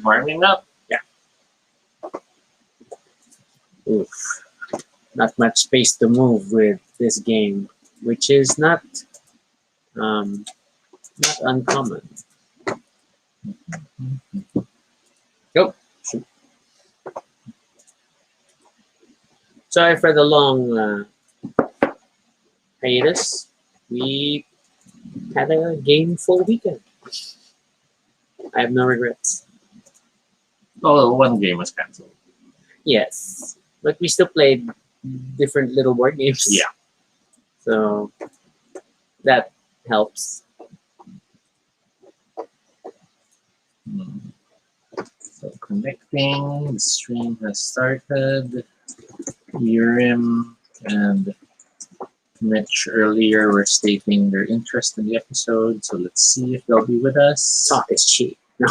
Warming up. Yeah. Oof. Not much space to move with this game, which is not uncommon. Oh, shoot. Sorry for the long hiatus. We had a gameful weekend. I have no regrets. Oh, one game was cancelled. Yes, but we still played different little board games. Yeah. So that helps. So connecting, the stream has started. Urim and Mitch earlier were stating their interest in the episode, so let's see if they'll be with us. Talk is cheap. No.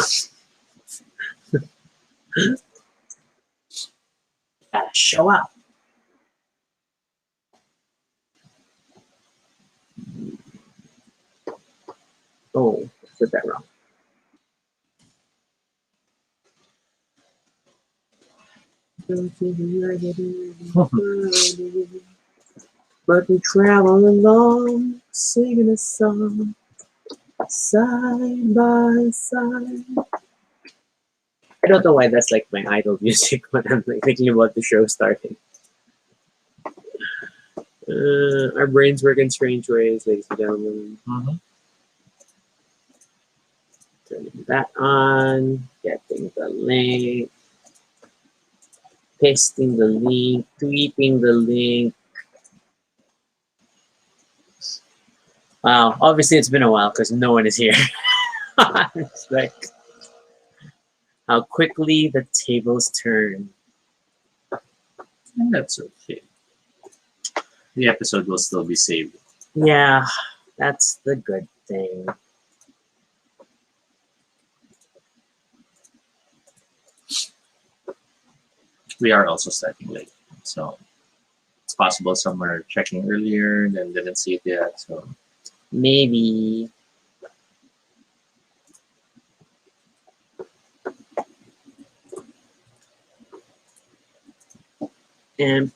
Gotta show up. Oh, I did that wrong. But we travel along, singing a song, side by side. I don't know why that's like my idol music when I'm like thinking about the show starting. Our brains work in strange ways, ladies and gentlemen. Turning that on, getting the link, pasting the link, tweeting the link. Wow, obviously it's been a while because no one is here. It's like how quickly the tables turn. And that's okay. The episode will still be saved. Yeah, that's the good thing. We are also starting late, so it's possible some are checking earlier and didn't see it yet. So Maybe. And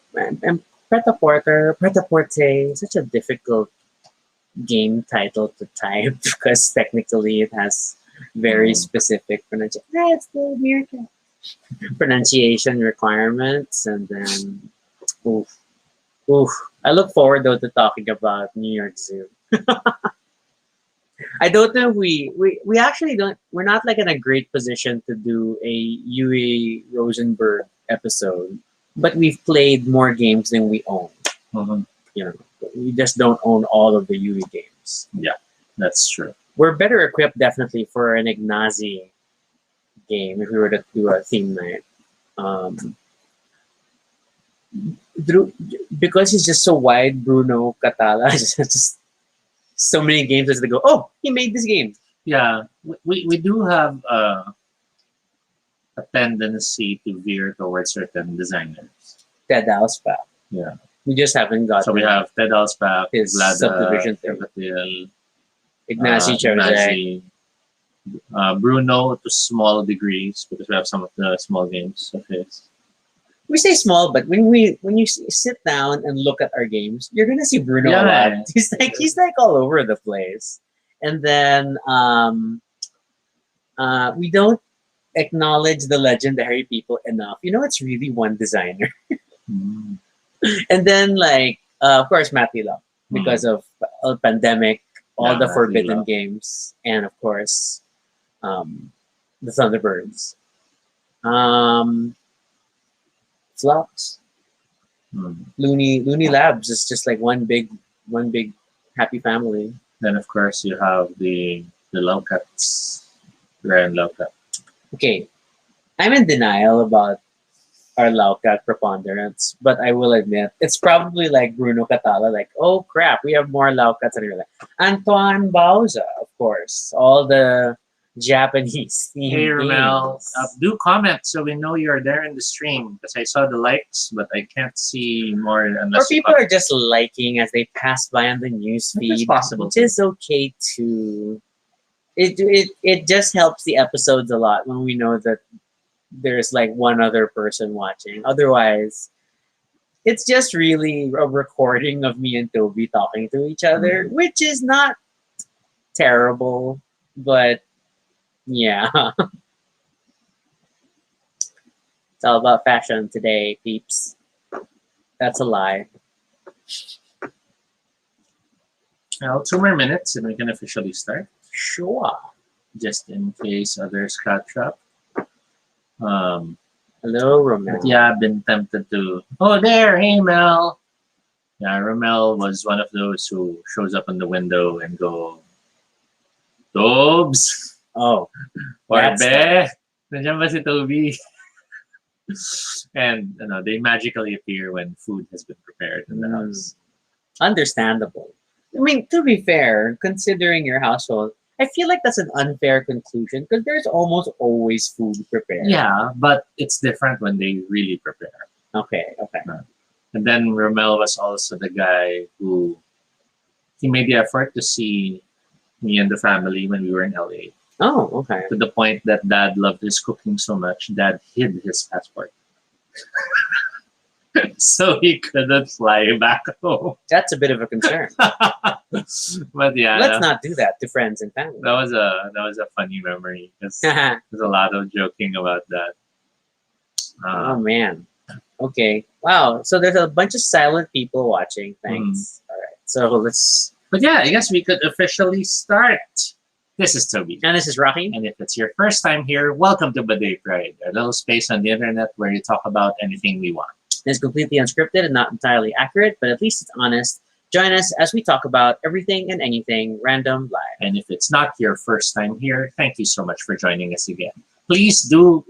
Prêt-à-Porter, such a difficult game title to type because technically it has very specific pronunciation. That's the American pronunciation requirements, and then oof. I look forward though to talking about New York Zoo. I don't know if we actually don't, we're not like in a great position to do a Yui Rosenberg episode, but we've played more games than we own. You know, we just don't own all of the Yui games. Yeah, that's true. We're better equipped definitely for an Ignacy game if we were to do a theme night. Because he's just so wide, Bruno Catala, just so many games as they go, oh, he made this game. Yeah, we do have a tendency to veer towards certain designers. Ted Alspach. Yeah. We just haven't got. So we have Ted Alspach, his Vlada, subdivision thing. Ignacy Trzewiczek. Bruno to small degrees because we have some of the small games of his. We say small, but when you sit down and look at our games, you're gonna see Bruno a lot. He's like all over the place. And then we don't acknowledge the legendary people enough. You know, it's really one designer. And then like of course Matthew Love because of a pandemic, all the Forbidden games, and of course the Thunderbirds. Flops. Looney Labs is just like one big happy family. Then of course you have the Lowcats, Ryan Lowcat. Okay, I'm in denial about our Lowcat preponderance, but I will admit it's probably like Bruno Catala, like, oh crap, we have more Lowcats than you're like. Antoine Bauza, of course. All the Japanese Hey, themed Ramel, games. do comment so we know you're there in the stream because I saw the likes, but I can't see more Or unless you people comment. are just liking as they pass by on the news It is feed, possible which is okay too. It just helps the episodes a lot when we know that there's like one other person watching. Otherwise, it's just really a recording of me and Toby talking to each other, which is not terrible, but yeah. It's all about fashion today, peeps. That's a lie. Well, 2 more minutes and we can officially start, Sure. just in case others catch up. Hello, Romeo. But yeah, I've been tempted to. Oh, there, hey Mel. Yeah, Ramel was one of those who shows up on the window and go, Tobes, Oh, or that's Be, nandiyan ba si Toby? And they magically appear when food has been prepared in the house. understandable. I mean, to be fair, considering your household, I feel like that's an unfair conclusion because there's almost always food prepared. Yeah, but it's different when they really prepare. Okay, okay. And then Ramel was also the guy who he made the effort to see me and the family when we were in LA. Oh, okay. To the point that Dad loved his cooking so much, Dad hid his passport. So he couldn't fly back home. That's a bit of a concern. But yeah, Let's not do that to friends and family. that was a funny memory because there's a lot of joking about that. Oh man. Okay. Wow. So there's a bunch of silent people watching. Thanks. All right. So let's. But yeah, I guess we could officially start. This is Toby. And this is Rocky. And if it's your first time here, welcome to Baduy Pride, a little space on the internet where you talk about anything we want. It's completely unscripted and not entirely accurate, but at least it's honest. Join us as we talk about everything and anything random live. And if it's not your first time here, thank you so much for joining us again. Please do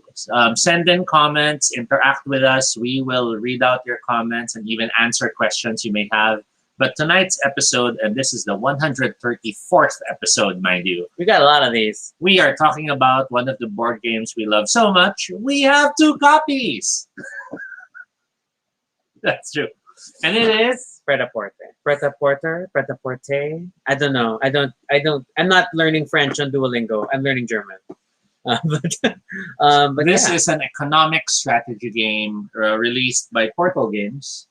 send in comments, interact with us. We will read out your comments and even answer questions you may have. But tonight's episode, and this is the 134th episode, mind you, We got a lot of these. we are talking about one of the board games we love so much. We have 2 copies. That's true. And it is Prêt-à-Porter. Prêt-à-Porter. Prêt-à-Porter. I don't know. I'm not learning French on Duolingo. I'm learning German. But this yeah. is an economic strategy game released by Portal Games,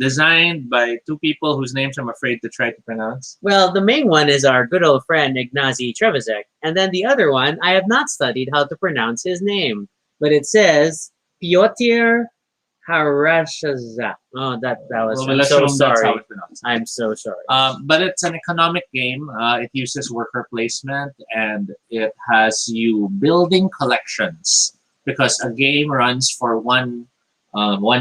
designed by 2 people whose names I'm afraid to try to pronounce. Well, the main one is our good old friend Ignacy Trzewiczek, and then the other one I have not studied how to pronounce his name, but it says Piotr Harashaza. Oh, that was. Well, I'm let's so assume that's how sorry. it's pronounced. I'm so sorry. But it's an economic game. It uses worker placement and it has you building collections because a game runs for one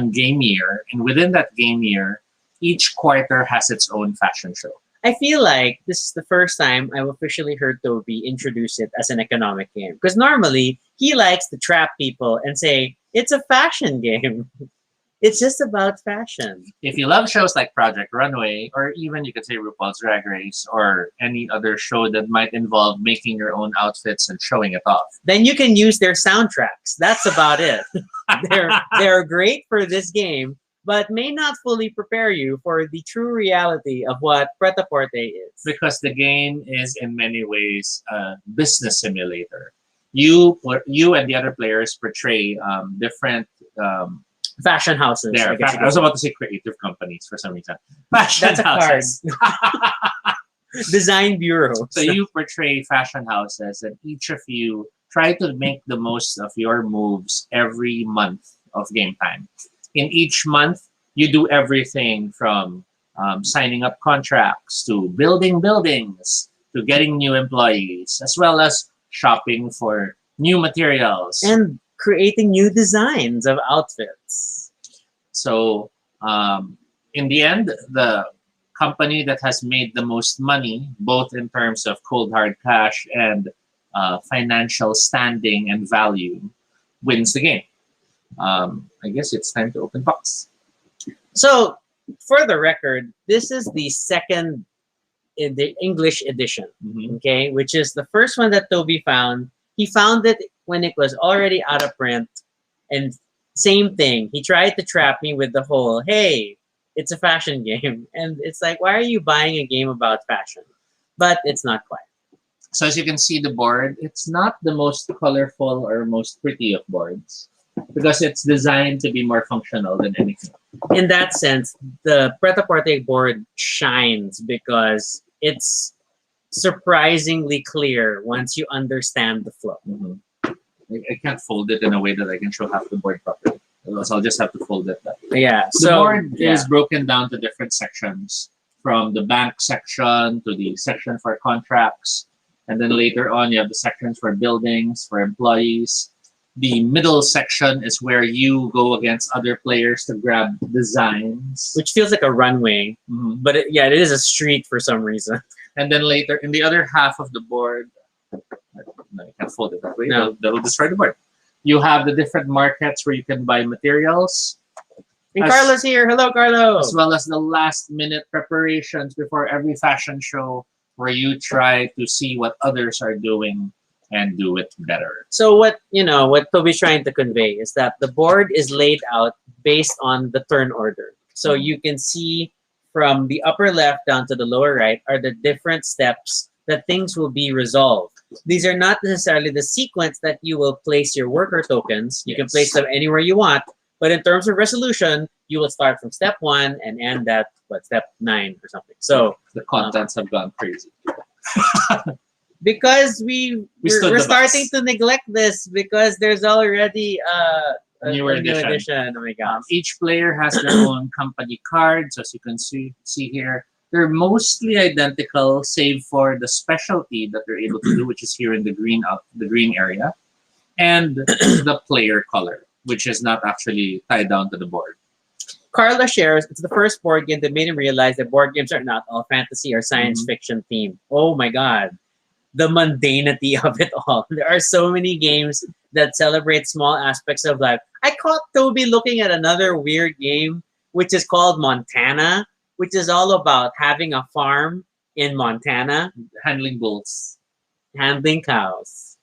game year, and within that game year, each quarter has its own fashion show. I feel like this is the first time I've officially heard Toby introduce it as an economic game. Because normally he likes to trap people and say it's a fashion game. It's just about fashion. If you love shows like Project Runway, or even you could say RuPaul's Drag Race, or any other show that might involve making your own outfits and showing it off, Then you can use their soundtracks. That's about it. They're great for this game, but may not fully prepare you for the true reality of what Prêt-à-Porter is. because the game is in many ways a business simulator. You and the other players portray different. Fashion houses. There, I I was about to say creative companies for some reason. Fashion That's a card. houses. Design bureau. So you portray fashion houses, and each of you try to make the most of your moves every month of game time. In each month, you do everything from signing up contracts to building buildings to getting new employees, as well as shopping for new materials. And creating new designs of outfits. So in the end, the company that has made the most money, both in terms of cold hard cash and financial standing and value, wins the game. I guess it's time to open box. So, for the record, this is the second the English edition, Mhm. okay, which is the first one that Toby found. He found it when it was already out of print, and same thing. He tried to trap me with the whole, "Hey, it's a fashion game," and it's like, why are you buying a game about fashion? But it's not quite. So as you can see, the board, it's not the most colorful or most pretty of boards because it's designed to be more functional than anything. In that sense, the Prêt-à-Porter board shines because it's surprisingly clear once you understand the flow. Mhm. I can't fold it in a way that I can show half the board properly. So I'll just have to fold it back. Yeah. The So board is broken down to different sections, from the bank section to the section for contracts. And then later on, you have the sections for buildings, for employees. The middle section is where you go against other players to grab designs. which feels like a runway, Mhm. but it is a street for some reason. And then later, in the other half of the board, no, you can't fold it that way. No. That'll destroy the board. You have the different markets where you can buy materials, And As- Carlos here. Hello, Carlos. as well as the last minute preparations before every fashion show where you try to see what others are doing and do it better. So what Toby's trying to convey is that the board is laid out based on the turn order. So you can see from the upper left down to the lower right are the different steps that things will be resolved. These are not necessarily the sequence that you will place your worker tokens. You can Yes. place them anywhere you want, but in terms of resolution, you will start from step 1 and end at step 9 or something. So The contents have gone crazy. because We we're stood the starting bus. to neglect this because there's already a Newer new edition. edition. Oh my god. Each player has their own company cards, as you can see here. They're mostly identical, save for the specialty that they're able to do, which is here in the green area, and the player color, which is not actually tied down to the board. Carla shares it's the first board game that made him realize that board games are not all fantasy or science fiction themed. Oh my god. The mundanity of it all. There are so many games that celebrate small aspects of life. I caught Toby looking at another weird game, which is called Montana, which is all about having a farm in Montana, Handling bulls. handling cows.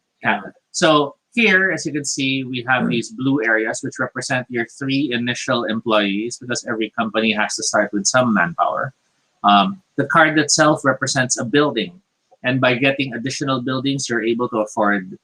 So here, as you can see, we have these blue areas, which represent your 3 initial employees, because every company has to start with some manpower. The card itself represents a building, and by getting additional buildings, you're able to afford.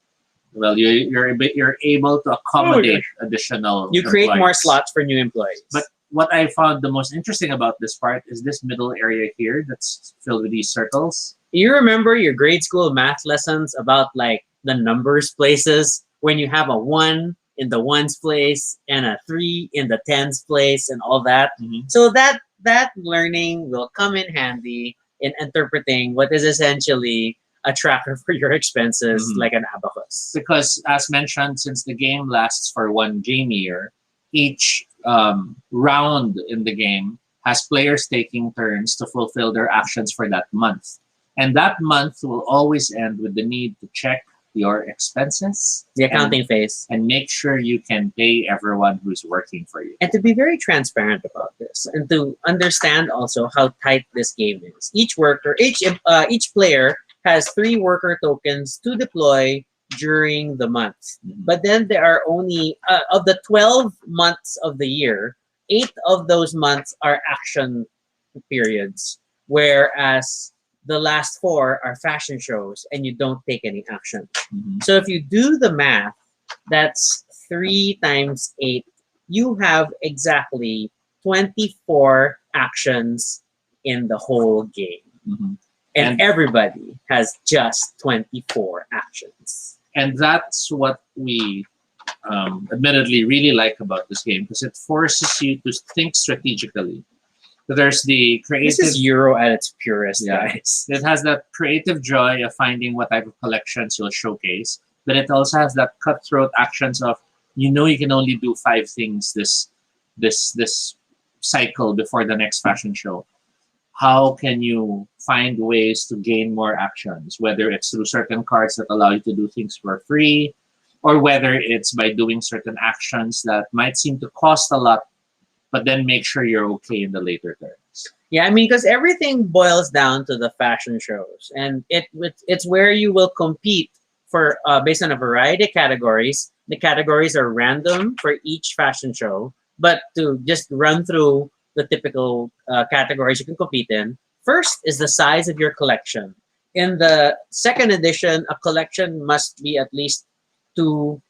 Well, you're able to accommodate additional. You create more employees. slots for new employees. But what I found the most interesting about this part is this middle area here that's filled with these circles. you remember your grade school math lessons about like the numbers places when you have a 1 in the ones place and a 3 in the tens place and all that. Mhm. So that learning will come in handy in interpreting what is essentially a tracker for your expenses, Mhm. like an abacus. Because, as mentioned, since the game lasts for 1 game year, each round in the game has players taking turns to fulfill their actions for that month. And that month will always end with the need to check your expenses The accounting phase. and make sure you can pay everyone who's working for you. And to be very transparent about this, and to understand also how tight this game is. Each player has 3 worker tokens to deploy during the month. But then there are only of the 12 months of the year, 8 of those months are action periods, whereas the last 4 are fashion shows and you don't take any action. Mhm. So if you do the math, that's 3 times 8. You have exactly 24 actions in the whole game. Mhm. And everybody has just 24 actions. And that's what we admittedly really like about this game, because it forces you to think strategically. So there's the creative. This is Euro at its purest, Yeah. guys. It has that creative joy of finding what type of collections you'll showcase, but it also has that cutthroat actions of you can only do 5 things this cycle before the next fashion show. How can you find ways to gain more actions, whether it's through certain cards that allow you to do things for free, or whether it's by doing certain actions that might seem to cost a lot, but then make sure you're okay in the later turns. Yeah, I mean, because everything boils down to the fashion shows, and it's where you will compete for based on a variety of categories. The categories are random for each fashion show, but to just run through the typical categories you can compete in. First is the size of your collection. In the second edition, a collection must be at least two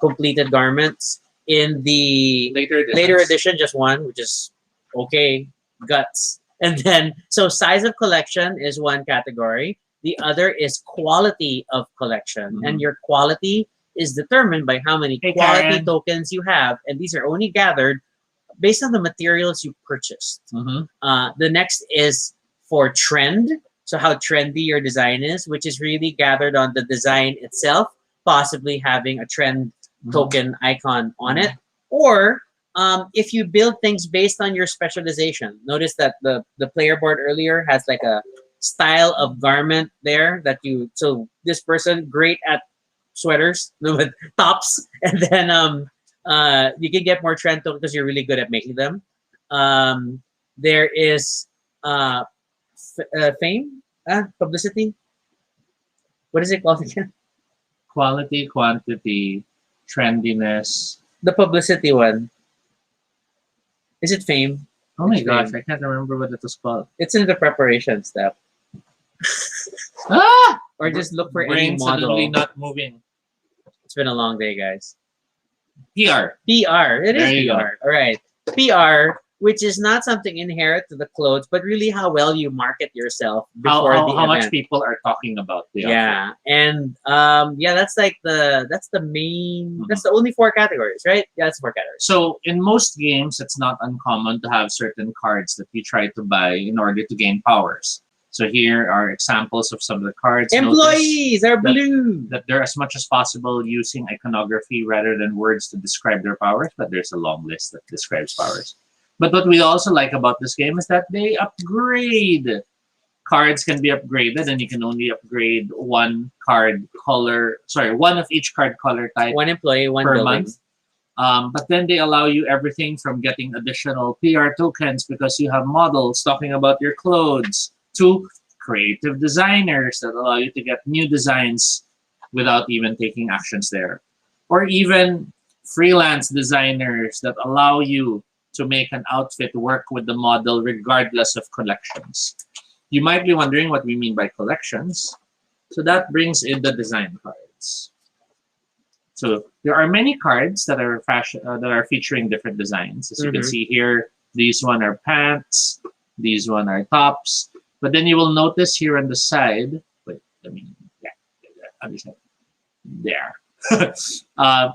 completed garments. In the later edition, just one, which is okay, guts. And then, so size of collection is one category. The other is quality of collection. And your quality is determined by how many quality Karen. tokens you have. And these are only gathered based on the materials you purchased. The next is for trend. So how trendy your design is, which is really gathered on the design itself, possibly having a trend token icon on it. Or if you build things based on your specialization. Notice that the player board earlier has like a style of garment there that you, so this person great at sweaters with tops, and then you can get more trend tokens because you're really good at making them. There is fame, publicity. What is it called again? Quality, quantity, trendiness. The publicity one. Is it fame? Oh my It's gosh, fame. I can't remember what it was called. It's in the preparation step. Ah! Or just look for any Brain suddenly model. not moving. It's been a long day, guys. PR. PR. It is There you go. PR. All right. PR, which is not something inherent to the clothes, but really how well you market yourself before the How much event. people are talking about the outfit. Yeah, and yeah, that's like that's the main. That's the only four categories, right? Yeah, that's four categories. So in most games, it's not uncommon to have certain cards that you try to buy in order to gain powers. So here are examples of some of the cards. Employees are Notice blue. that they're as much as possible using iconography rather than words to describe their powers, but there's a long list that describes powers. But what we also like about this game is that they upgrade. Cards can be upgraded, and you can only upgrade one card color. Sorry, one of each card color type One employee, one per building. month. But then they allow you everything from getting additional PR tokens because you have models talking about your clothes, to creative designers that allow you to get new designs without even taking actions there, or even freelance designers that allow you to make an outfit work with the model regardless of collections. You might be wondering what we mean by collections. So that brings in the design cards. So there are many cards that are featuring different designs. As you can see here, these one are pants, these one are tops. But then you will notice here on the side, wait, I mean, yeah, understand. There.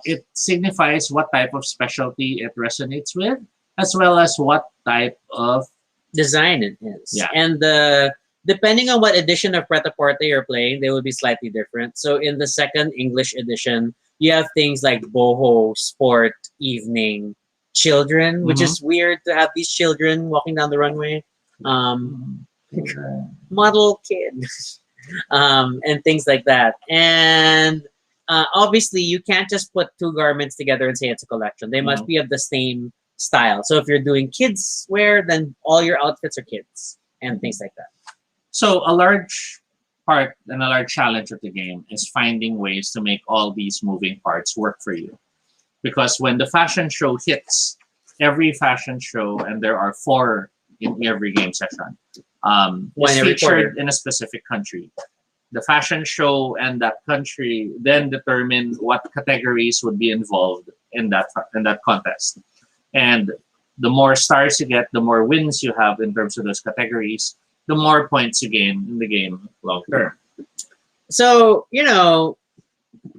It signifies what type of specialty it resonates with, as well as what type of design it is. Yeah. And depending on what edition of Prêt-à-Porter you're playing, they will be slightly different. So in the second English edition, you have things like boho, sport, evening, children, which is weird to have these children walking down the runway. Model kid. And things like that. And obviously, you can't just put two garments together and say it's a collection. They must be of the same style. So if you're doing kids wear, then all your outfits are kids and things like that. So a large part and a large challenge of the game is finding ways to make all these moving parts work for you. Because when the fashion show hits, every fashion show, and there are 4 in every game session, is featured in a specific country. The fashion show and that country then determine what categories would be involved in that contest. And the more stars you get, the more wins you have in terms of those categories, the more points you gain in the game long term. So,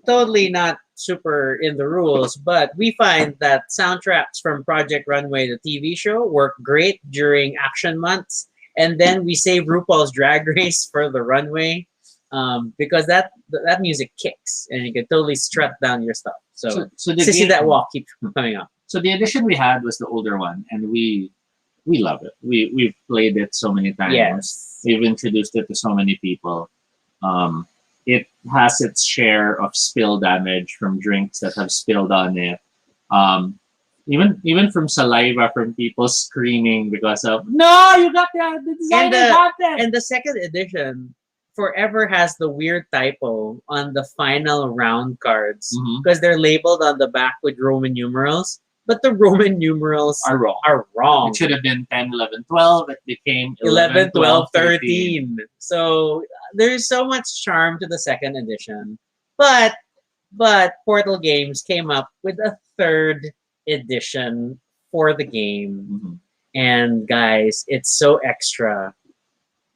totally not super in the rules, but we find that soundtracks from Project Runway, the TV show, work great during action months. And then we save RuPaul's Drag Race for the runway because that music kicks and you can totally strut down your stuff. So see that walk keeps coming up. So the edition we had was the older one, and we love it. We've played it so many times. Yes. We've introduced it to so many people. It has its share of spill damage from drinks that have spilled on it. Even from saliva from people screaming because of no, you got the designer got that. And the second edition forever has the weird typo on the final round cards because they're labeled on the back with Roman numerals, but the Roman numerals Are wrong. are wrong. It should have been 10, 11, 12. It became 11, 12, 13. So there's so much charm to the second edition. But Portal Games came up with a third edition for the game. And guys, it's so extra.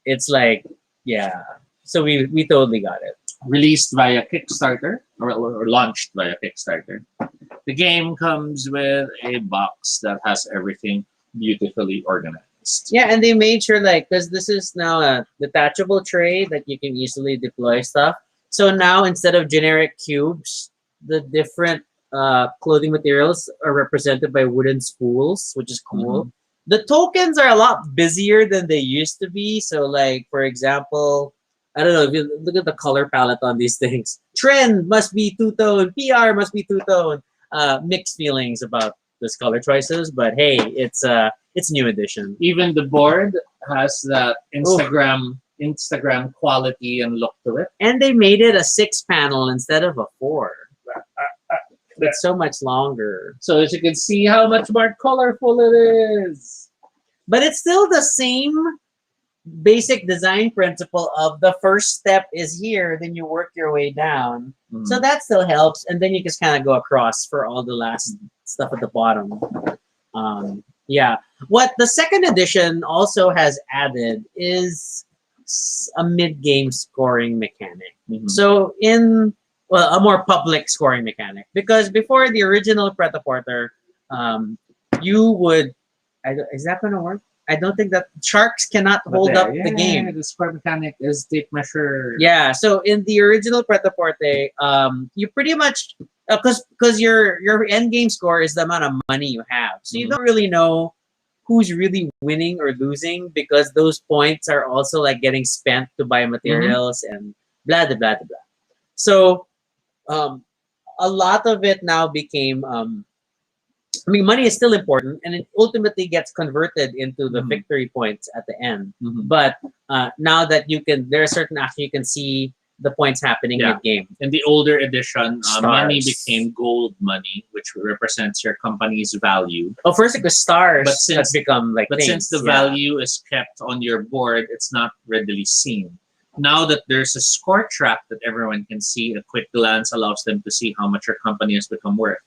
It's like, yeah. So we totally got it. Released via Kickstarter or launched via Kickstarter. The game comes with a box that has everything beautifully organized. Yeah, and they made sure because this is now a detachable tray that you can easily deploy stuff. So now instead of generic cubes, the different clothing materials are represented by wooden spools, which is cool. The tokens are a lot busier than they used to be. So for example, I don't know if you look at the color palette on these things. Trend must be two-tone, PR must be two-tone. Mixed feelings about this color choices, but hey, it's new edition. Even the board has that Instagram quality and look to it. And they made it a 6-panel instead of a 4. It's so much longer. So as you can see how much more colorful it is. But it's still the same basic design principle of the first step is here, then you work your way down. So that still helps. And then you just kind of go across for all the last stuff at the bottom. Yeah. What the second edition also has added is a mid-game scoring mechanic. So a more public scoring mechanic. Because before the original Prêt-à-Porter, you would... is that going to work? I don't think that sharks cannot hold up the game. The score mechanic is tape measure. Yeah, so in the original Prêt-à-Porter, you pretty much because your end game score is the amount of money you have, so you don't really know who's really winning or losing because those points are also getting spent to buy materials and blah blah blah blah. So a lot of it now became. Money is still important, and it ultimately gets converted into the victory points at the end. But now that there are certain actions you can see the points happening mid-game. In the older edition, money became gold money, which represents your company's value. Oh, first it was stars, but since since the value is kept on your board, it's not readily seen. Now that there's a score track that everyone can see, a quick glance allows them to see how much your company has become worth.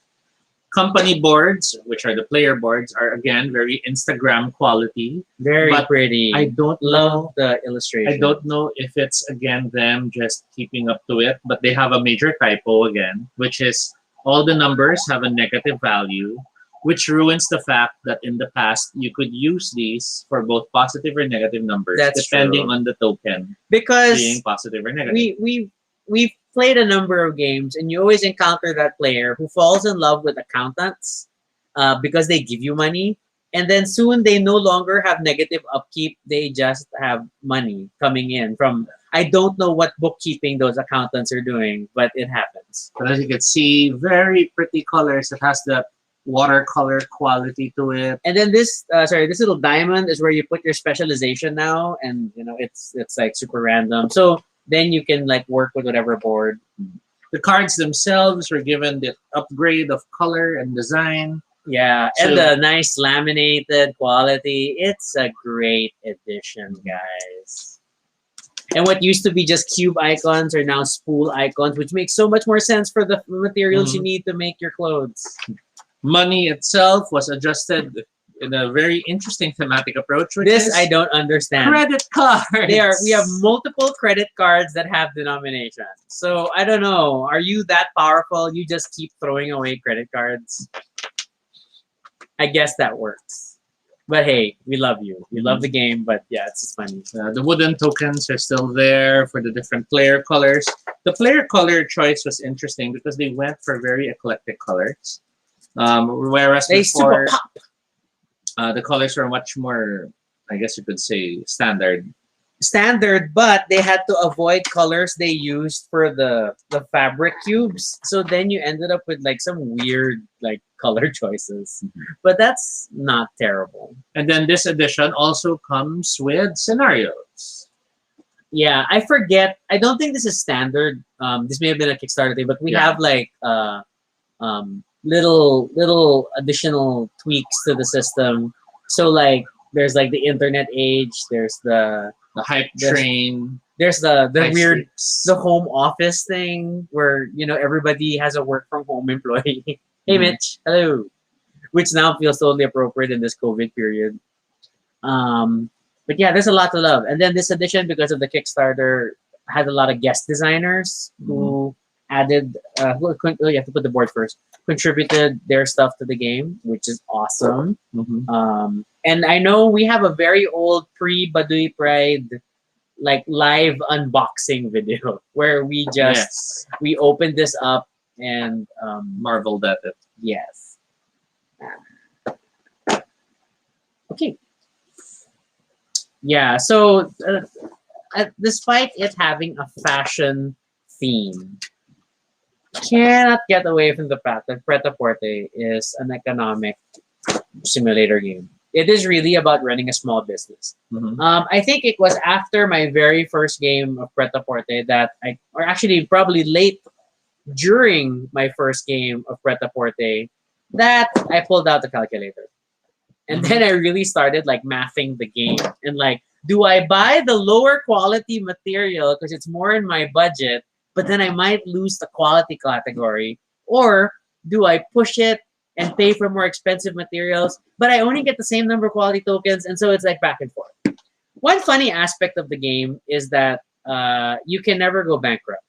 Company boards, which are the player boards, are again very Instagram quality. Very pretty. I don't love the illustration. I don't know if it's again them just keeping up to it, but they have a major typo again, which is all the numbers have a negative value, which ruins the fact that in the past you could use these for both positive or negative numbers, depending on the token because being positive or negative. We've played a number of games, and you always encounter that player who falls in love with accountants because they give you money, and then soon they no longer have negative upkeep. They just have money coming in from I don't know what bookkeeping those accountants are doing, but it happens. But as you can see, very pretty colors. It has the watercolor quality to it. And then this little diamond is where you put your specialization now, and it's super random. So then you can work with whatever board. The cards themselves were given the upgrade of color and design. Yeah, and the nice laminated quality. It's a great edition, guys. And what used to be just cube icons are now spool icons, which makes so much more sense for the materials you need to make your clothes. Money itself was adjusted in a very interesting thematic approach. This I don't understand. Credit cards. We have multiple credit cards that have denominations. So I don't know. Are you that powerful? You just keep throwing away credit cards? I guess that works. But hey, we love you. We love the game, but yeah, it's just funny. The wooden tokens are still there for the different player colors. The player color choice was interesting because they went for very eclectic colors. Whereas before, the colors were much more, I guess you could say, standard. standard, but they had to avoid colors they used for the fabric cubes. So then you ended up with like some weird like color choices. But that's not terrible. And then this edition also comes with scenarios. Yeah, I forget. I don't think this is standard. This may have been a Kickstarter thing, but we Yeah. have like little additional tweaks to the system. So like there's like the internet age. There's The hype There's- train. there's the high weird streaks. the home office thing where everybody has a work from home employee. Hey Mhm. Mitch, hello, which now feels totally appropriate in this COVID period. But yeah, there's a lot to love. And then this edition, because of the Kickstarter, had a lot of guest designers who added. You have to put the board first. Contributed their stuff to the game, which is awesome. Mhm. And I know we have a very old pre-Baduy Pride like live unboxing video where we just Yes. we opened this up and Marveled at it. yes. Okay. Yeah, so despite it having a fashion theme, cannot get away from the fact that Prêt-à-Porter is an economic simulator game. It is really about running a small business. Mhm. I think it was after my very first game of Prêt-à-Porter that or actually probably late during my first game of Prêt-à-Porter, that I pulled out the calculator. And then I really started like mathing the game and like, do I buy the lower quality material because it's more in my budget, but then I might lose the quality category? Or do I push it and pay for more expensive materials, but I only get the same number of quality tokens, and so it's like back and forth. One funny aspect of the game is that you can never go bankrupt.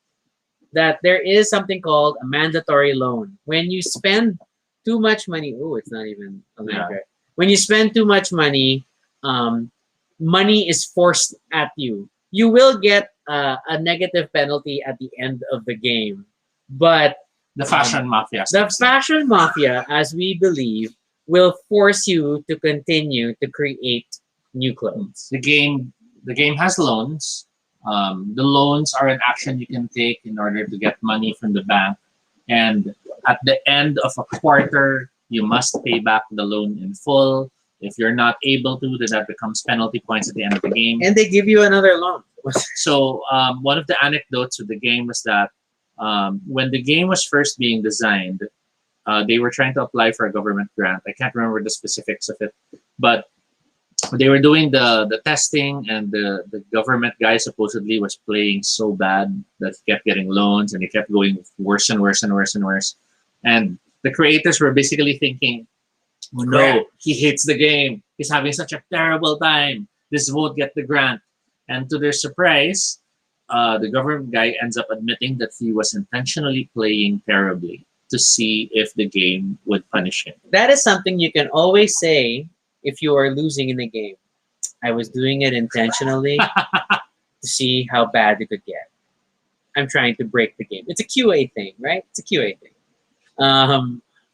That there is something called a mandatory loan. When you spend too much money, oh, it's not even a Yeah. right. When you spend too much money, money is forced at you. You will get a negative penalty at the end of the game, but The fashion mafia. the fashion mafia, as we believe, will force you to continue to create new clothes. The game has loans. The loans are an action you can take in order to get money from the bank, and at the end of a quarter, you must pay back the loan in full. If you're not able to, then that becomes penalty points at the end of the game. And they give you another loan. So one of the anecdotes of the game was that when the game was first being designed, they were trying to apply for a government grant. I can't remember the specifics of it, but they were doing the testing, and the government guy supposedly was playing so bad that he kept getting loans, and he kept going worse and worse and worse and worse. And the creators were basically thinking, oh, no, Crap. he hates the game. He's having such a terrible time. This won't get the grant. And to their surprise, the government guy ends up admitting that he was intentionally playing terribly to see if the game would punish him. That is something you can always say if you are losing in a game. I was doing it intentionally to see how bad it could get. I'm trying to break the game. It's a QA thing, right? It's a QA thing.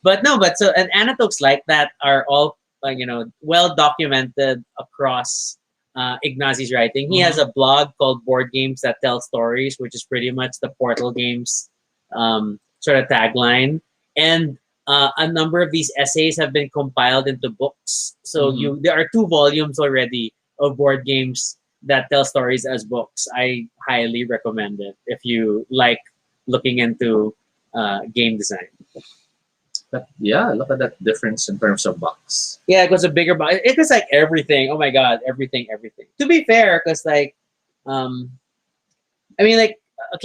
But so and anecdotes like that are all well documented across Ignacy's writing. He has a blog called Board Games That Tell Stories, which is pretty much the Portal Games sort of tagline. And a number of these essays have been compiled into books. So there are 2 volumes already of Board Games That Tell Stories as books. I highly recommend it if you like looking into game design. But yeah, look at that difference in terms of box. Yeah, it was a bigger box. It was like everything. Oh my god, everything. To be fair, because like, okay,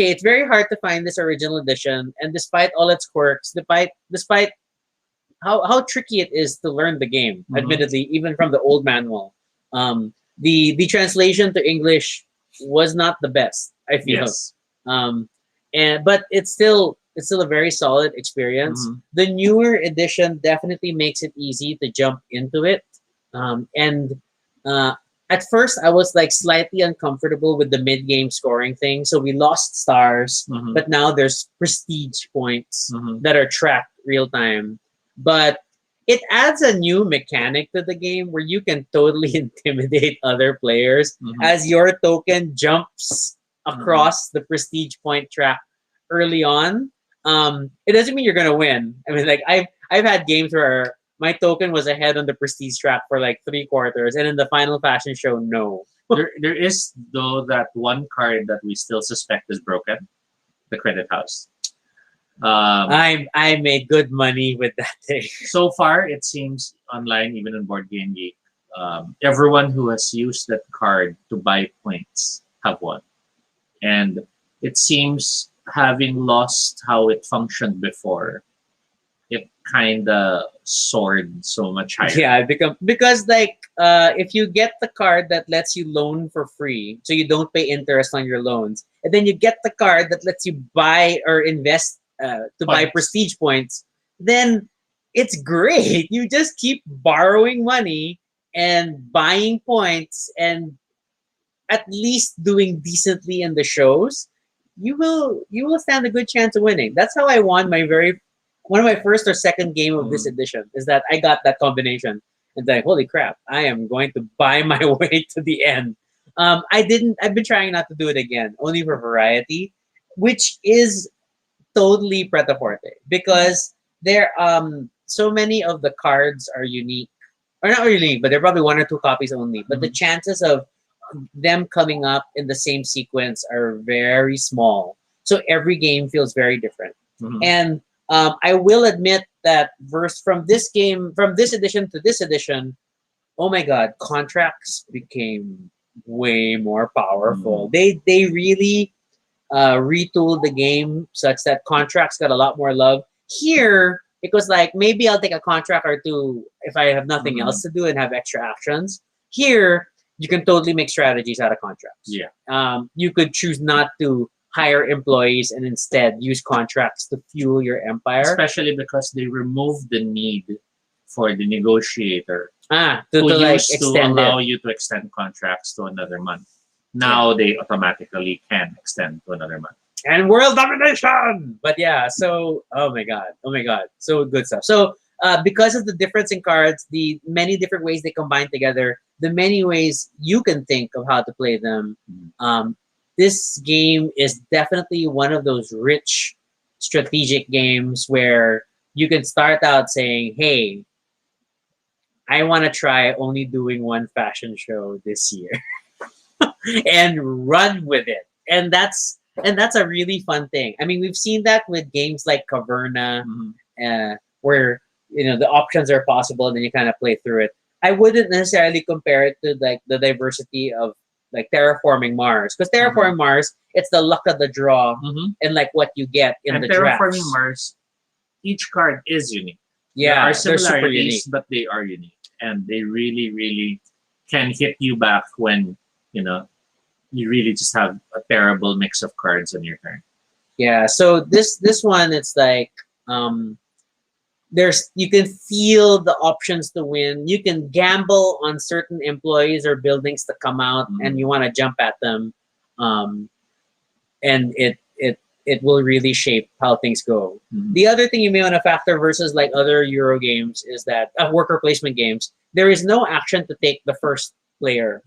it's very hard to find this original edition, and despite all its quirks, despite how tricky it is to learn the game, admittedly, even from the old manual, the translation to English was not the best. I feel. Yes. But it's still a very solid experience. The newer edition definitely makes it easy to jump into it. At first, I was like slightly uncomfortable with the mid-game scoring thing. So we lost stars, but now there's prestige points that are tracked real time. But it adds a new mechanic to the game where you can totally intimidate other players as your token jumps across the prestige point track early on. It doesn't mean you're gonna win. I mean, like I've had games where my token was ahead on the prestige track for like 3/4, and in the final fashion show, no. There is though that one card that we still suspect is broken, the credit house. I made good money with that thing. So far, it seems online, even in Board Game Geek, everyone who has used that card to buy points have won. And it seems, having lost how it functioned before, it kind of soared so much higher. Yeah, because like if you get the card that lets you loan for free, so you don't pay interest on your loans, and then you get the card that lets you buy or invest to buy prestige points, then it's great. You just keep borrowing money and buying points, and at least doing decently in the shows, you will stand a good chance of winning. That's how I won one of my first or second game of this edition, is that I got that combination. And like, holy crap, I am going to buy my way to the end. I've been trying not to do it again, only for variety, which is totally Prêt-à-Porter, because there so many of the cards are unique, or not really unique, but they're probably one or two copies only. But the chances of them coming up in the same sequence are very small, so every game feels very different. And I will admit that from this edition to this edition, oh my god, contracts became way more powerful. They really retooled the game such that contracts got a lot more love. Here, it was like, maybe I'll take a contract or two if I have nothing else to do and have extra actions. Here, you can totally make strategies out of contracts. Yeah. You could choose not to hire employees and instead use contracts to fuel your empire. Especially because they remove the need for the negotiator to who like used to extend allow it. you to extend contracts to another month. Now they automatically can extend to another month. And world domination. But yeah, so oh my god, so good stuff. So because of the difference in cards, the many different ways they combine together, the many ways you can think of how to play them, this game is definitely one of those rich strategic games where you can start out saying, hey, I want to try only doing one fashion show this year and run with it. And that's a really fun thing. I mean, we've seen that with games like Caverna, where the options are possible and then you kind of play through it. I wouldn't necessarily compare it to like the diversity of like Terraforming Mars, because Terraforming Mars, it's the luck of the draw and like what you get in the Terraforming drafts. Mars, each card is unique. Yeah, there are they're super similarities, unique. but they are unique, and they really, really can hit you back when you really just have a terrible mix of cards on your turn. Yeah, so this one, it's like you can feel the options to win. You can gamble on certain employees or buildings to come out, and you want to jump at them, and it will really shape how things go. The other thing you may want to factor versus like other Euro games is that worker placement games, there is no action to take the first player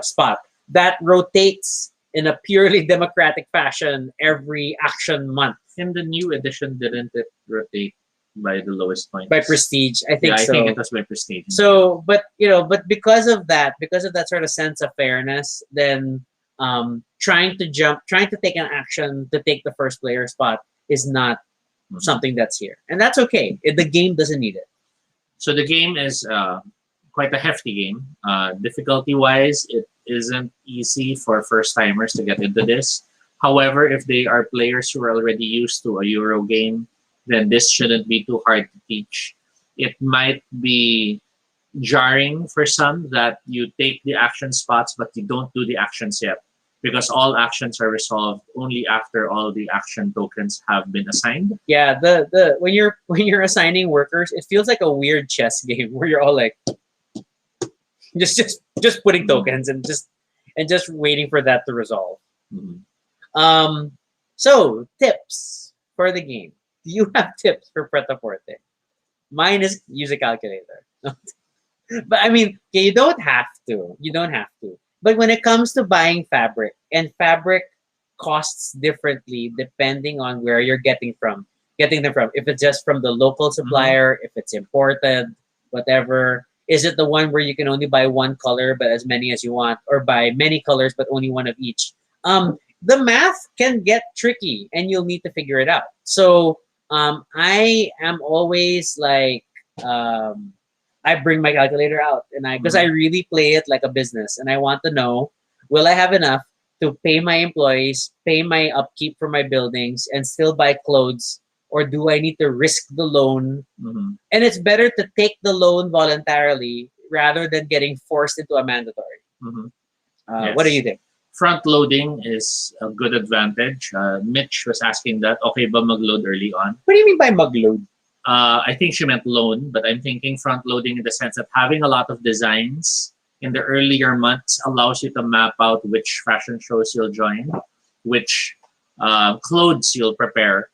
spot. That rotates in a purely democratic fashion every action month. In the new edition, didn't it rotate by the lowest point? By prestige, I think so. I think it was by prestige. So, but because of that sort of sense of fairness, then trying to take an action to take the first player spot is not something that's here, and that's okay. The game doesn't need it. So the game is quite a hefty game. Difficulty-wise, it isn't easy for first-timers to get into this. However, if they are players who are already used to a Euro game, then this shouldn't be too hard to teach. It might be jarring for some that you take the action spots, but you don't do the actions yet, because all actions are resolved only after all the action tokens have been assigned. Yeah, when you're assigning workers, it feels like a weird chess game where you're all like just putting tokens and just waiting for that to resolve. So tips for the game. Do you have tips for Prêt-à-Porter? Mine is use a calculator. But I mean, okay, you don't have to. You don't have to. But when it comes to buying fabric, and fabric costs differently depending on where you're getting them from. If it's just from the local supplier, if it's imported, whatever. Is it the one where you can only buy one color but as many as you want, or buy many colors but only one of each? The math can get tricky, and you'll need to figure it out. So I am always like, I bring my calculator out, and because I really play it like a business, and I want to know, will I have enough to pay my employees, pay my upkeep for my buildings, and still buy clothes, or do I need to risk the loan? And it's better to take the loan voluntarily rather than getting forced into a mandatory. What do you think? Front loading is a good advantage. Mitch was asking that, okay ba mag-load early on? What do you mean by mag-load? I think she meant loan, but I'm thinking front loading in the sense of having a lot of designs in the earlier months allows you to map out which fashion shows you'll join, which clothes you'll prepare.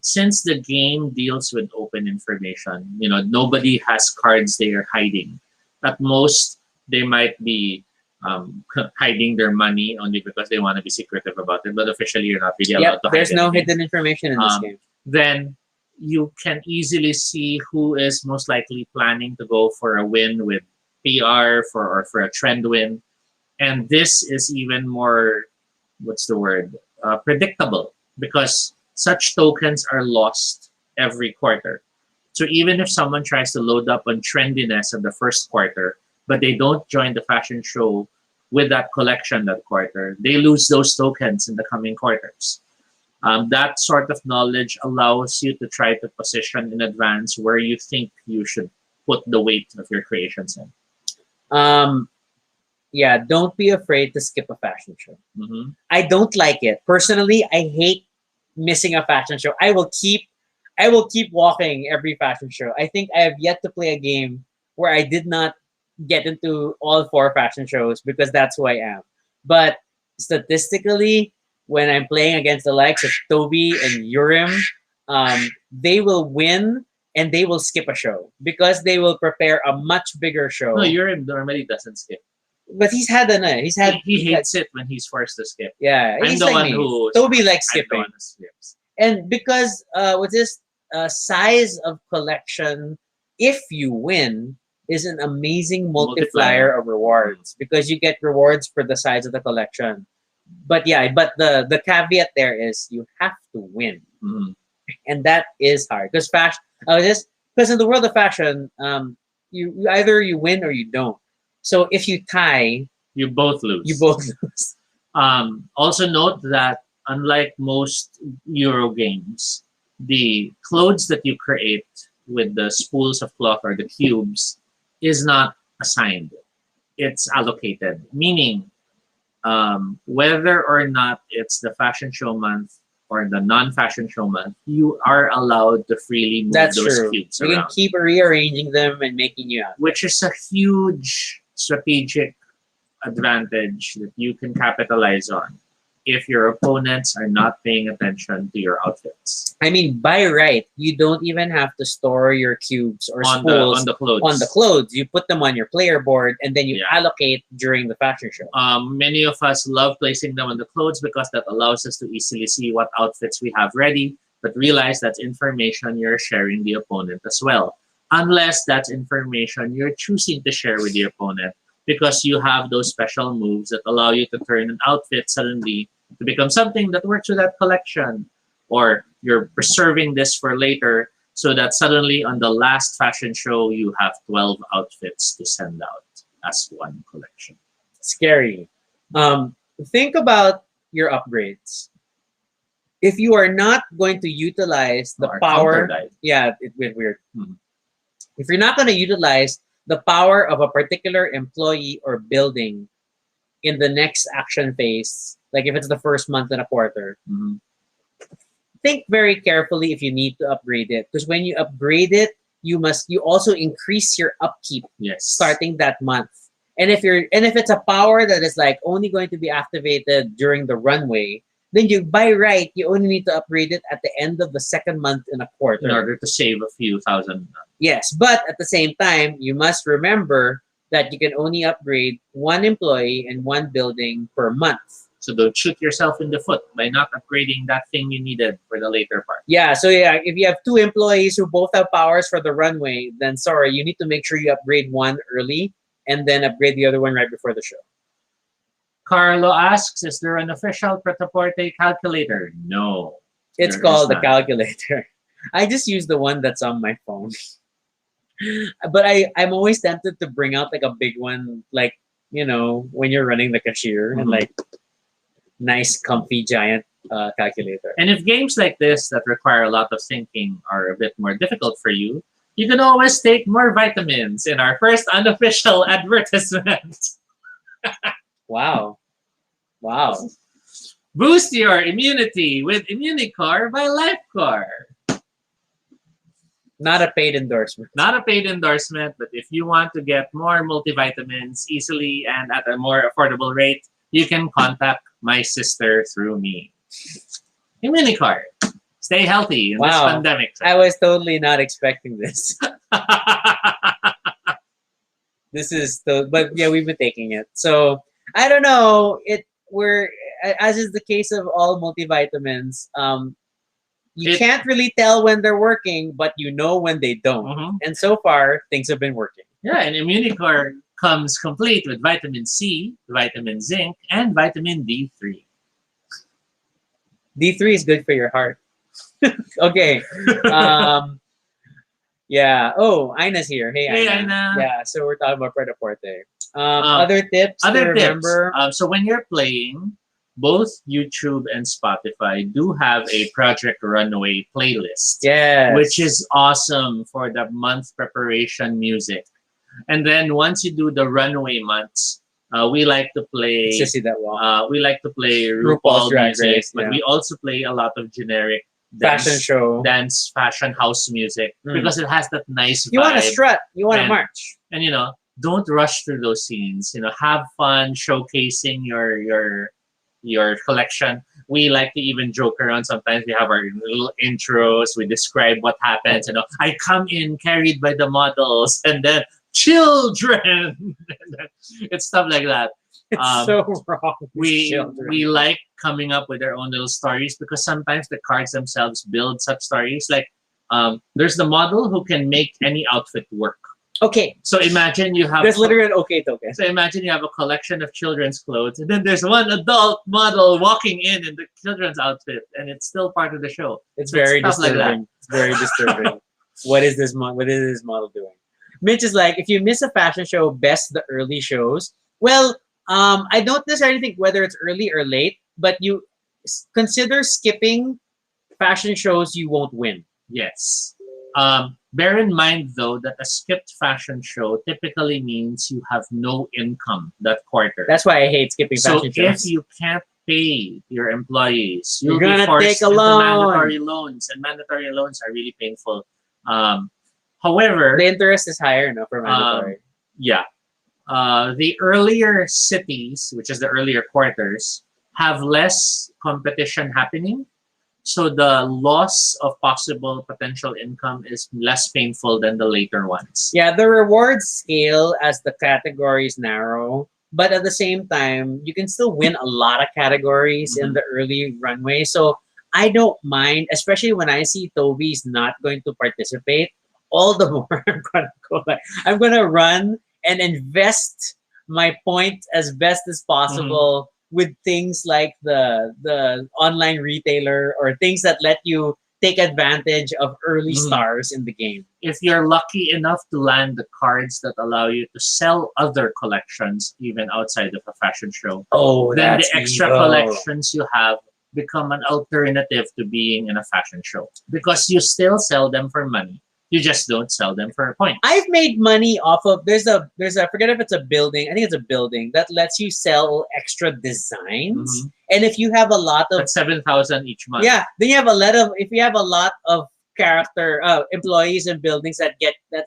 Since the game deals with open information, nobody has cards they are hiding. At most, they might be hiding their money only because they want to be secretive about it, but officially you're not really allowed to hide there's no anything. hidden information in this game. Then you can easily see who is most likely planning to go for a win with PR or for a trend win. And this is even more, predictable, because such tokens are lost every quarter. So even if someone tries to load up on trendiness of the first quarter, but they don't join the fashion show with that collection that quarter, they lose those tokens in the coming quarters. That sort of knowledge allows you to try to position in advance where you think you should put the weight of your creations in. Don't be afraid to skip a fashion show. I don't like it. Personally, I hate missing a fashion show. I will keep walking every fashion show. I think I have yet to play a game where I did not get into all 4 fashion shows because that's who I am. But statistically, when I'm playing against the likes of Toby and Urim, they will win and they will skip a show because they will prepare a much bigger show. No, Urim normally doesn't skip. But he hates it when he's forced to skip. Yeah, I'm he's the like one me. who Toby likes I'm the skipping. one who skips. And because with this size of collection, if you win, is an amazing multiplier of rewards because you get rewards for the size of the collection. But the caveat there is you have to win, and that is hard because in the world of fashion, you either you win or you don't. So if you tie, you both lose. Also note that unlike most Euro games, the clothes that you create with the spools of cloth or the cubes is not assigned. It's allocated, meaning whether or not it's the fashion show month or the non-fashion show month, you are allowed to freely move those cubes around. You can keep rearranging them and making new outfits. Which is a huge strategic advantage that you can capitalize on if your opponents are not paying attention to your outfits. I mean, by right, you don't even have to store your cubes or spools on the clothes. On the clothes. You put them on your player board and then you allocate during the fashion show. Many of us love placing them on the clothes because that allows us to easily see what outfits we have ready, but realize that's information you're sharing the opponent as well. Unless that's information you're choosing to share with the opponent because you have those special moves that allow you to turn an outfit suddenly to become something that works with that collection. Or you're preserving this for later so that suddenly on the last fashion show, you have 12 outfits to send out as one collection. Scary. Think about your upgrades. If you are not going to utilize the power... Yeah, it went weird. If you're not going to utilize the power of a particular employee or building in the next action phase, like if it's the first month and a quarter, think very carefully if you need to upgrade it. Because when you upgrade it, you also increase your upkeep starting that month. And if it's a power that is like only going to be activated during the runway, then you by right you only need to upgrade it at the end of the second month in a quarter. In order to save a few thousand. Yes, but at the same time, you must remember that you can only upgrade one employee and one building per month. So don't shoot yourself in the foot by not upgrading that thing you needed for the later part. Yeah, so yeah, if you have two employees who both have powers for the runway, then sorry, you need to make sure you upgrade one early and then upgrade the other one right before the show. Carlo asks, is there an official Prêt-à-Porter calculator? No. It's there called is the not. calculator. I just use the one that's on my phone. But I'm always tempted to bring out like a big one, like, you know, when you're running the cashier and Mhm. like nice, comfy, giant calculator. And if games like this that require a lot of thinking are a bit more difficult for you, you can always take more vitamins in our first unofficial advertisement. Wow. Wow. Boost your immunity with Immunicore by Lifecore. Not a paid endorsement. Not a paid endorsement, but if you want to get more multivitamins easily and at a more affordable rate, you can contact my sister through me. Immunicore. Stay healthy in this Wow. pandemic. I was totally not expecting this. This is but yeah, we've been taking it. So I don't know. We're as is the case of all multivitamins. You can't really tell when they're working, but you know when they don't. Mhm. And so far, things have been working. Yeah, and Immunicore comes complete with vitamin C, vitamin zinc, and vitamin D3. D3 is good for your heart. Okay. Yeah. Oh, Ina's here. Hey, Hey, Ina. Ina. Yeah. So we're talking about Prêt-à-Porter. Other tips. Other to tips. remember. So when you're playing, both YouTube and Spotify do have a Project Runway playlist. Yes. Which is awesome for the month preparation music. And then once you do the runway months, we like to play. Sissy that well. We like to play RuPaul's RuPaul Drag music, Race, but yeah. we also play a lot of generic Fashion show. dance, fashion house music because it has that nice vibe. You want to strut. You want to And- march. And don't rush through those scenes. Have fun showcasing your collection. We like to even joke around. Sometimes we have our little intros. We describe what happens. I come in carried by the models, and then children. It's stuff like that. It's so wrong. We like coming up with our own little stories because sometimes the cards themselves build such stories. Like there's the model who can make any outfit work. Okay. So imagine you have There's literally an okay token. So imagine you have a collection of children's clothes, and then there's one adult model walking in the children's outfit, and it's still part of the show. It's very stuff like disturbing. that. It's very disturbing. What is this model doing? Mitch is like, if you miss a fashion show, best the early shows. Well, I don't necessarily think whether it's early or late, but you consider skipping fashion shows you won't win. Yes. Bear in mind, though, that a skipped fashion show typically means you have no income that quarter. That's why I hate skipping So fashion shows. if you can't pay your employees, You're you'll be gonna forced take a into loan. mandatory loans, and mandatory loans are really painful. However, The interest is higher, no, for mandatory. yeah, the earlier cities, which is the earlier quarters, have less competition happening. So the loss of possible potential income is less painful than the later ones. Yeah, the rewards scale as the categories narrow, but at the same time, you can still win a lot of categories in the early runway. So I don't mind, especially when I see Toby's not going to participate. All the more I'm gonna go back. I'm gonna run and invest my point as best as possible with things like the online retailer or things that let you take advantage of early stars in the game. If you're lucky enough to land the cards that allow you to sell other collections even outside of a fashion show, Oh, then that's the extra evil. collections you have become an alternative to being in a fashion show because you still sell them for money. You just don't sell them for points. I've made money off of there's a I forget if it's a building. I think it's a building that lets you sell extra designs. And if you have a lot of That's 7,000 each month. yeah, then you have a lot of if you have a lot of character employees and buildings that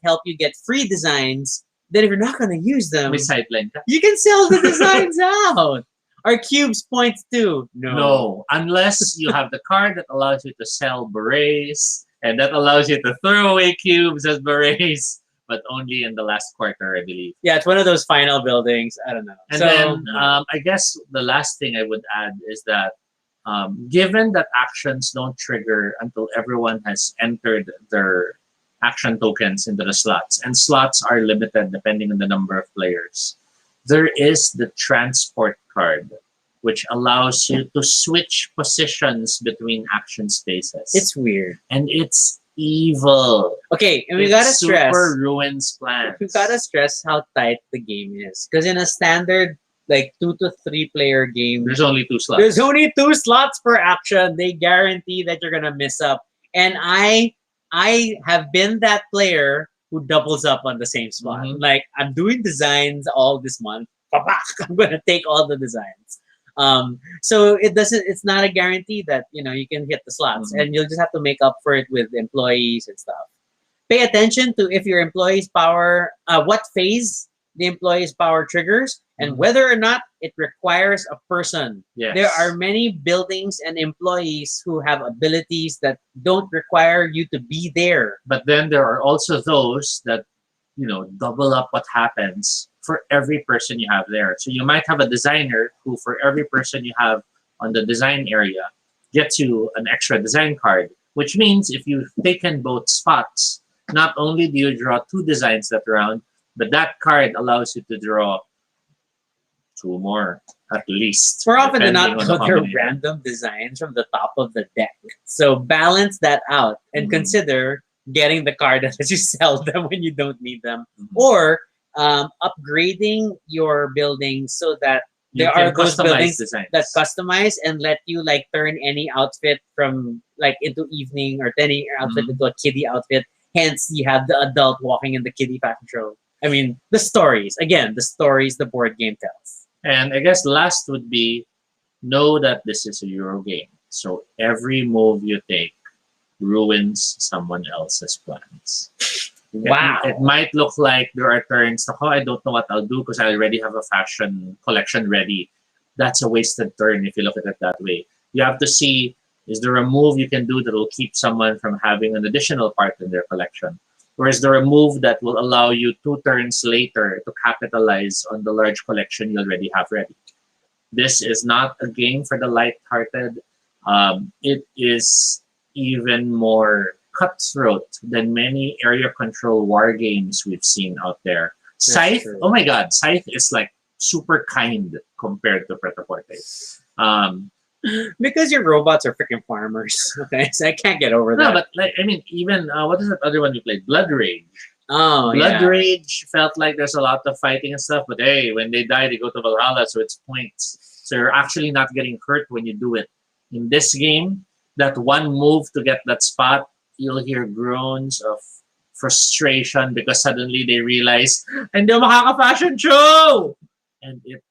help you get free designs, then if you're not going to use them, May sideline ka. you can sell the designs out. Are cubes points too? No, unless you have the card that allows you to sell berets and that allows you to throw away cubes as berets, but only in the last quarter, I believe. Yeah, it's one of those final buildings. I don't know. And So, then I guess the last thing I would add is that given that actions don't trigger until everyone has entered their action tokens into the slots, and slots are limited depending on the number of players, there is the transport card, which allows you to switch positions between action spaces. it's weird. And it's evil. Okay, and we It gotta stress. super ruins plans. We gotta stress how tight the game is. Because in a standard, like 2 to 3 player game, There's only 2 slots. there's only 2 slots per action. They guarantee that you're gonna miss up. And I have been that player who doubles up on the same spot. Mhm. Like I'm doing designs all this month. I'm gonna take all the designs. So it's not a guarantee that you can hit the slots, Mhm. and you'll just have to make up for it with employees and stuff. Pay attention to if your employee's power, what phase the employee's power triggers, and Mhm. whether or not it requires a person. Yes. There are many buildings and employees who have abilities that don't require you to be there. But then there are also those that, double up what happens for every person you have there. So you might have a designer who, for every person you have on the design area, gets you an extra design card, which means if you've taken both spots, not only do you draw 2 designs that round, but that card allows you to draw 2 more at least. More often than not, depending on the they're combination. random designs from the top of the deck. So balance that out and Mhm. consider getting the card that lets you sell them when you don't need them, Mhm. or upgrading your buildings so that You there can are those customize buildings designs. that customize and let you like turn any outfit from like into evening, or any outfit Mhm. into a kiddie outfit. Hence, you have the adult walking in the kiddie fashion show. I mean, the stories the board game tells. And I guess last would be, know that this is a Euro game. So every move you take ruins someone else's plans. Wow. It might look like there are turns, oh, I don't know what I'll do because I already have a fashion collection ready. That's a wasted turn if you look at it that way. You have to see, is there a move you can do that will keep someone from having an additional part in their collection? Or is there a move that will allow you 2 turns later to capitalize on the large collection you already have ready? This is not a game for the light-hearted. It is even more cutthroat than many area control war games we've seen out there. Scythe, true. oh my god, Scythe is like super kind compared to Prêt-à-Porter. Because your robots are freaking farmers. Okay, so I can't get over No, that. but like, I mean, even what is that other one you played? Blood Rage. Oh, Blood yeah. Rage felt like there's a lot of fighting and stuff, but hey, when they die, they go to Valhalla, so it's points. So you're actually not getting hurt when you do it. In this game, that one move to get that spot, you'll hear groans of frustration because suddenly they realize, hindi ako makaka-fashion show! And it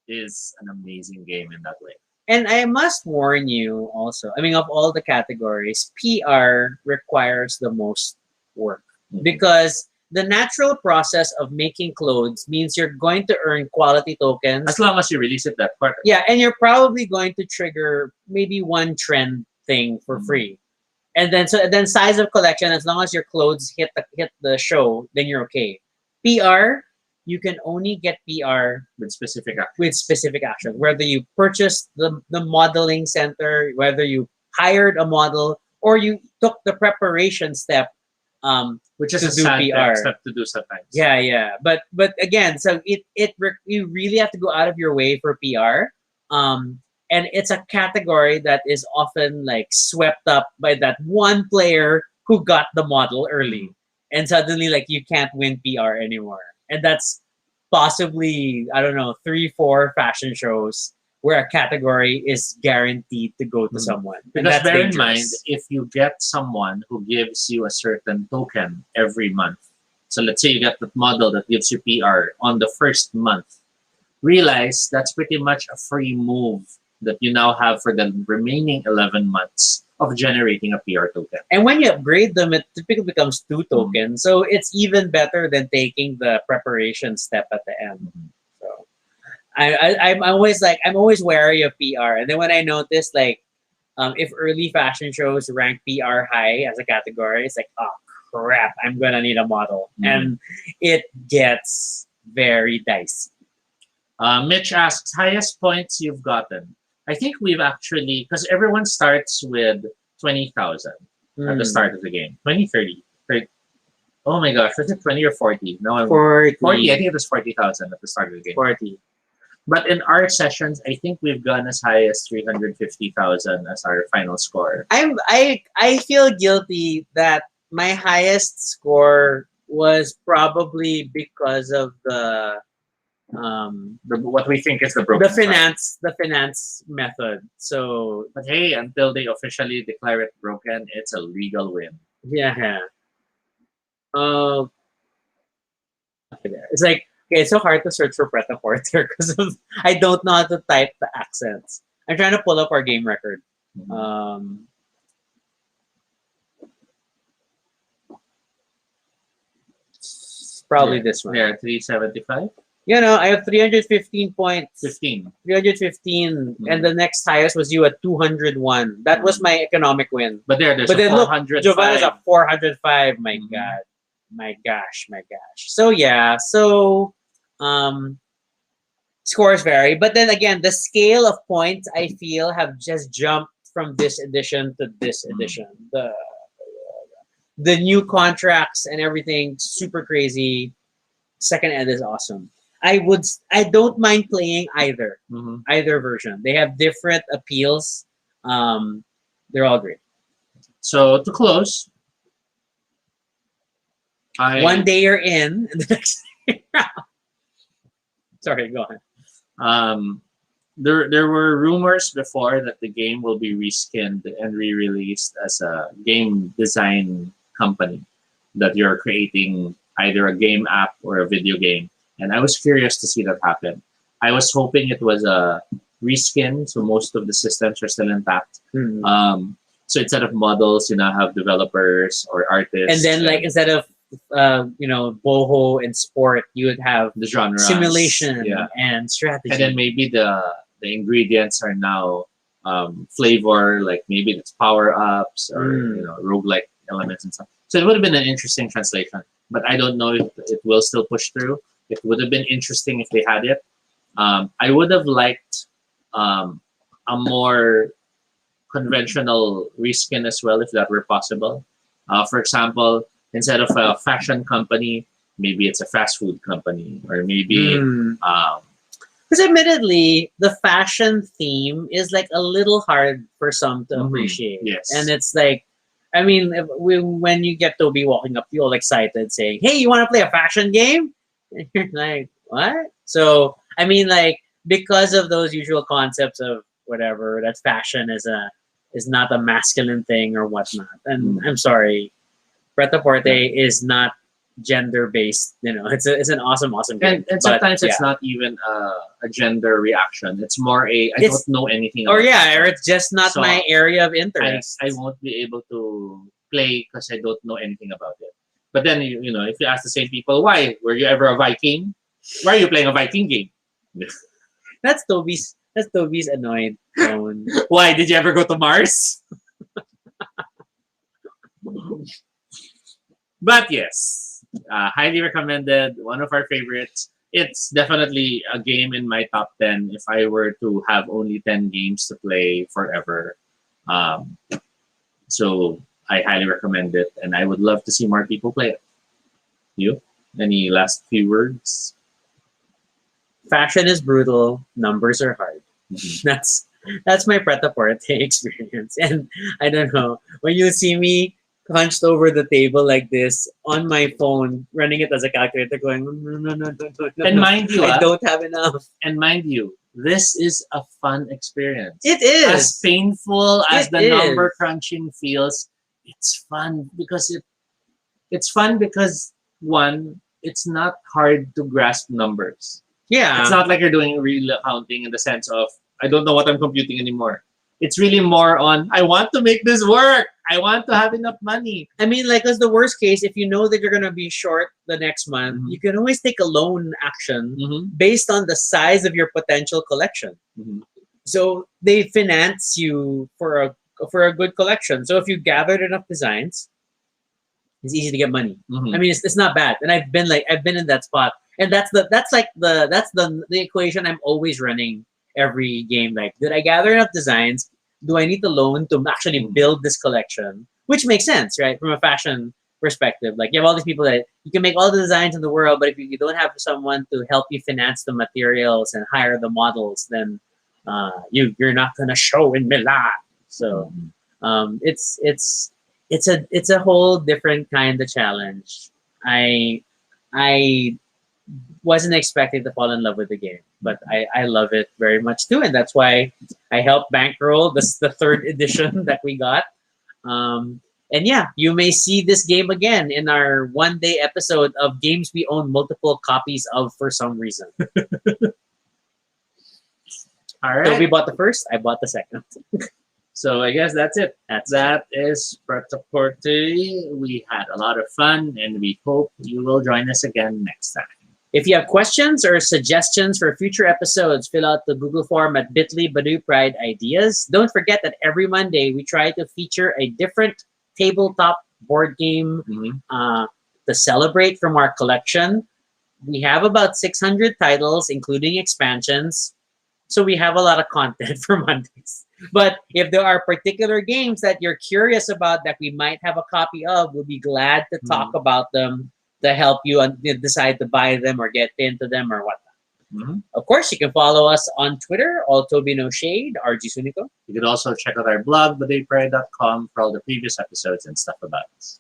is an amazing game in that way. And I must warn you also, I mean, of all the categories, PR requires the most work. Because the natural process of making clothes means you're going to earn quality tokens. As long as you release it that quarter. Yeah, and you're probably going to trigger maybe one trend thing for free. And then size of collection, as long as your clothes hit the show, then you're okay. PR, you can only get PR With specific action. Whether you purchased the modeling center, whether you hired a model, or you took the preparation step, which is to a do sad PR. step to do sometimes. Yeah. But again, so you really have to go out of your way for PR. And it's a category that is often like swept up by that one player who got the model early, and suddenly like you can't win PR anymore. And that's possibly, I don't know, 3-4 fashion shows where a category is guaranteed to go to someone. And Because that's bear in dangerous. mind, if you get someone who gives you a certain token every month, so let's say you get the model that gives you PR on the first month, realize that's pretty much a free move that you now have for the remaining 11 months of generating a PR token. And when you upgrade them, it typically becomes 2 tokens. So it's even better than taking the preparation step at the end. So I'm always wary of PR, and then when I notice like if early fashion shows rank PR high as a category, it's like, oh crap, I'm gonna need a model, and it gets very dicey. Mitch asks, highest points you've gotten. I think we've actually, because everyone starts with 20,000 at the start of the game. 20, 30. 30. Oh my gosh, was it 20 or 40? No, I'm 40. I think it was 40,000 at the start of the game. 40. But in our sessions, I think we've gone as high as 350,000 as our final score. I feel guilty that my highest score was probably because of what we think is the broken the finance method. So, but hey, until they officially declare it broken, it's a legal win. Yeah. It's like, okay, it's so hard to search for Prêt-à-Porter because I don't know how to type the accents. I'm trying to pull up our game record. Probably this one. Yeah, 375. You know, I have 315 points. 315. And the next highest was you at 201. That was my economic win. But there's but a then look, 405. Giovanna's at 405. My God. My gosh. So yeah, scores vary. But then again, the scale of points I feel have just jumped from this edition to this edition. The new contracts and everything, super crazy. Second ed is awesome. I don't mind playing either version. They have different appeals. They're all great. So to close, one day you're in, and the next day you're out. Sorry, go ahead. There were rumors before that the game will be reskinned and re-released as a game design company, that you're creating either a game app or a video game. And I was curious to see that happen. I was hoping it was a reskin, so most of the systems are still intact. So instead of models, you now have developers or artists. And then, like, instead of boho and sport, you would have the genre simulation and strategy. And then maybe the ingredients are now flavor, like maybe it's power ups or roguelike elements and stuff. So it would have been an interesting translation, but I don't know if it will still push through. It would have been interesting if they had it. I would have liked a more conventional reskin as well, if that were possible. For example, instead of a fashion company, maybe it's a fast food company, or maybe because admittedly, the fashion theme is like a little hard for some to appreciate. Yes. And it's like, I mean, when you get Toby walking up to you all excited saying, "Hey, you want to play a fashion game?" And you're like, "What?" So, I mean, like, because of those usual concepts of whatever, that fashion is not a masculine thing or whatnot. And I'm sorry, Prêt-à-Porter is not gender-based. It's an awesome game. And sometimes it's not even a gender reaction. It's more I don't know anything about it. Or it's just not my area of interest. I won't be able to play because I don't know anything about it. But then, if you ask the same people, why? Were you ever a Viking? Why are you playing a Viking game? That's Toby's annoyed tone. Why? Did you ever go to Mars? But yes, highly recommended. One of our favorites. It's definitely a game in my top 10 if I were to have only 10 games to play forever. So I highly recommend it, and I would love to see more people play it. You? Any last few words? Fashion is brutal. Numbers are hard. That's my Prêt-à-Porter experience. And I don't know, when you see me hunched over the table like this on my phone, running it as a calculator, going no. And mind you, I don't have enough. And mind you, this is a fun experience. It is. As painful as the number crunching feels, it's fun because it's fun because one, it's not hard to grasp numbers. Yeah. It's not like you're doing real accounting in the sense of I don't know what I'm computing anymore. It's really more on, I want to make this work. I want to have enough money. I mean, like, that's the worst case. If you know that you're gonna be short the next month, Mhm. you can always take a loan action Mm-hmm. based on the size of your potential collection. Mm-hmm. So they finance you for a good collection. So if you gathered enough designs, it's easy to get money. Mm-hmm. I mean, it's not bad. And I've been in that spot, and that's the equation I'm always running every game. Like, did I gather enough designs? Do I need the loan to actually build this collection? Which makes sense, right? From a fashion perspective, like, you have all these people that you can make all the designs in the world, but if you don't have someone to help you finance the materials and hire the models, then you're not gonna show in Milan. So it's a whole different kind of challenge. I wasn't expecting to fall in love with the game, but I love it very much too, and that's why I helped bankroll the third edition that we got. And yeah, you may see this game again in our one-day episode of games we own multiple copies of for some reason. All right. So we bought the first, I bought the second. So I guess that's it. That's That is Prêt-à-Porter. We had a lot of fun, and we hope you will join us again next time. If you have questions or suggestions for future episodes, fill out the Google form at bit.ly Baduy Pride Ideas. Don't forget that every Monday we try to feature a different tabletop board game to celebrate from our collection. We have about 600 titles, including expansions. So we have a lot of content for Mondays. But if there are particular games that you're curious about that we might have a copy of, we'll be glad to talk about them to help you decide to buy them or get into them or whatnot. Of course, you can follow us on Twitter, all Toby No Shade, RG Sunico. You can also check out our blog, baduypride.com, for all the previous episodes and stuff about us.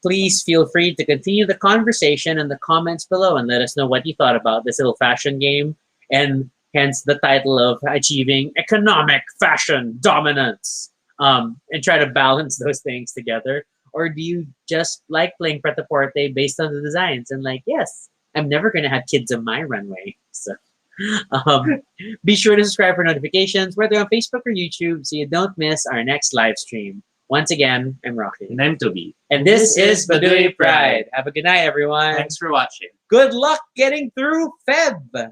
Please feel free to continue the conversation in the comments below and let us know what you thought about this little fashion game, and hence the title of Achieving Economic Fashion Dominance, and try to balance those things together. Or do you just like playing Prêt-à-Porter based on the designs and like, yes, I'm never going to have kids on my runway. So be sure to subscribe for notifications, whether on Facebook or YouTube, so you don't miss our next live stream. Once again, I'm Rocky. And I'm Toby. And this is Baduy Pride. Have a good night, everyone. Thanks for watching. Good luck getting through Feb.